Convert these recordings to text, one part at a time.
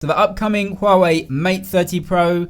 So the upcoming Huawei Mate 30 Pro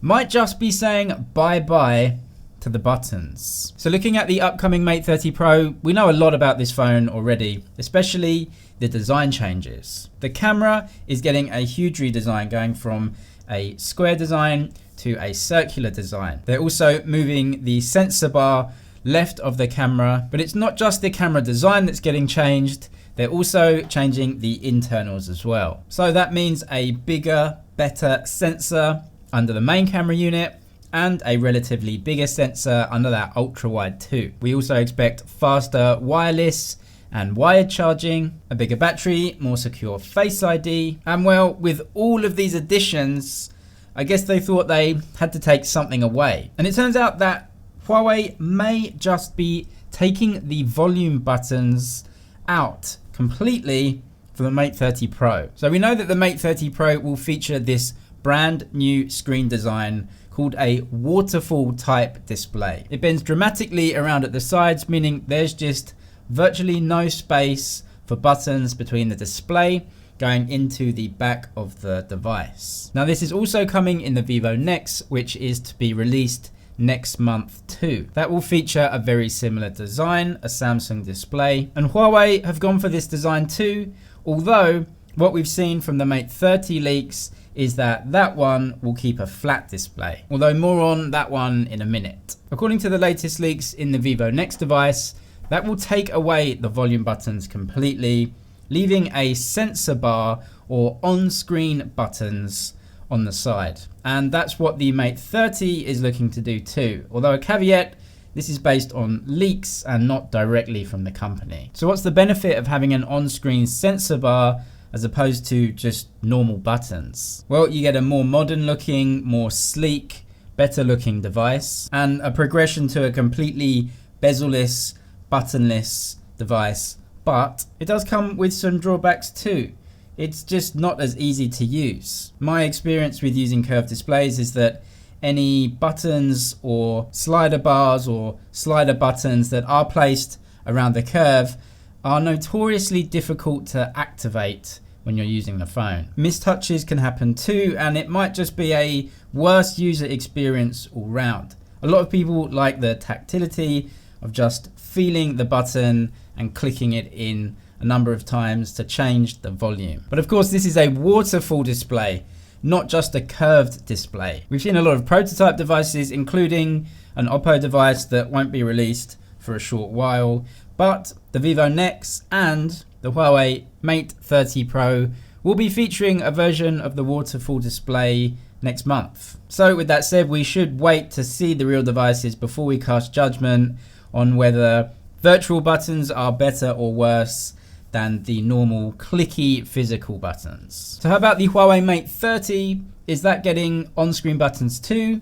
might just be saying bye-bye to the buttons. So looking at the upcoming Mate 30 Pro, we know a lot about this phone already, especially the design changes. The camera is getting a huge redesign, going from a square design to a circular design. They're also moving the sensor bar left of the camera, but it's not just the camera design that's getting changed. They're also changing the internals as well. So that means a bigger, better sensor under the main camera unit and a relatively bigger sensor under that ultra wide too. We also expect faster wireless and wired charging, a bigger battery, more secure Face ID. And well, with all of these additions, I guess they thought they had to take something away. And it turns out that Huawei may just be taking the volume buttons out completely for the Mate 30 Pro. So we know that the Mate 30 Pro will feature this brand new screen design called a waterfall type display. It bends dramatically around at the sides, meaning there's just virtually no space for buttons between the display going into the back of the device. Now this is also coming in the Vivo Nex, which is to be released next month too. That will feature a very similar design, a Samsung display, and Huawei have gone for this design too, although what we've seen from the Mate 30 leaks is that that one will keep a flat display, although more on that one in a minute. According to the latest leaks in the Vivo Nex device, that will take away the volume buttons completely, leaving a sensor bar or on-screen buttons on the side. And that's what the Mate 30 is looking to do too. Although a caveat, this is based on leaks and not directly from the company. So what's the benefit of having an on-screen sensor bar as opposed to just normal buttons? Well, you get a more modern looking, more sleek, better looking device and a progression to a completely bezel-less, buttonless device. But it does come with some drawbacks too. It's just not as easy to use. My experience with using curved displays is that any buttons or slider bars or slider buttons that are placed around the curve are notoriously difficult to activate when you're using the phone. Mistouches can happen too, and it might just be a worse user experience all round. A lot of people like the tactility of just feeling the button and clicking it in a number of times to change the volume. But of course, this is a waterfall display, not just a curved display. We've seen a lot of prototype devices, including an Oppo device that won't be released for a short while, but the Vivo Nex and the Huawei Mate 30 Pro will be featuring a version of the waterfall display next month. So with that said, we should wait to see the real devices before we cast judgment on whether virtual buttons are better or worse than the normal clicky physical buttons. So how about the Huawei Mate 30? Is that getting on-screen buttons too?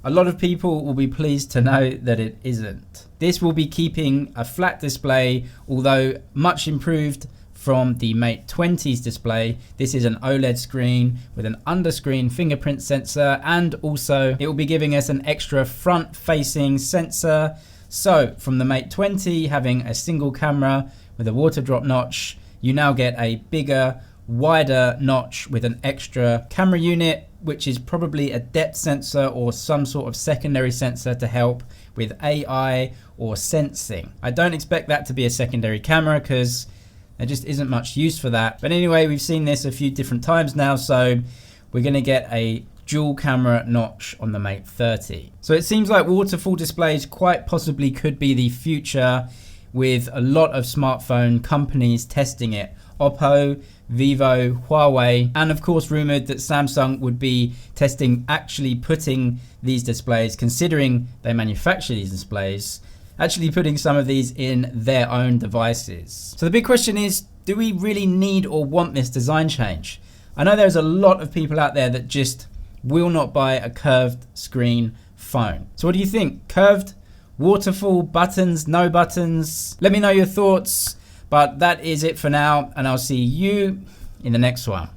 A lot of people will be pleased to know that it isn't. This will be keeping a flat display, although much improved from the Mate 20's display. This is an OLED screen with an under-screen fingerprint sensor, and also it will be giving us an extra front-facing sensor. So from the Mate 20 having a single camera with a water drop notch, you now get a bigger, wider notch with an extra camera unit, which is probably a depth sensor or some sort of secondary sensor to help with AI or sensing. I don't expect that to be a secondary camera because there just isn't much use for that. But anyway, we've seen this a few different times now, so we're going to get a dual camera notch on the Mate 30. So it seems like waterfall displays quite possibly could be the future, with a lot of smartphone companies testing it. Oppo, Vivo, Huawei, and of course rumored that Samsung would be testing actually putting these displays, considering they manufacture these displays, actually putting some of these in their own devices. So the big question is, do we really need or want this design change? I know there's a lot of people out there that just will not buy a curved screen phone. So what do you think? Curved, waterfall, buttons, no buttons? Let me know your thoughts, but that is it for now, and I'll see you in the next one.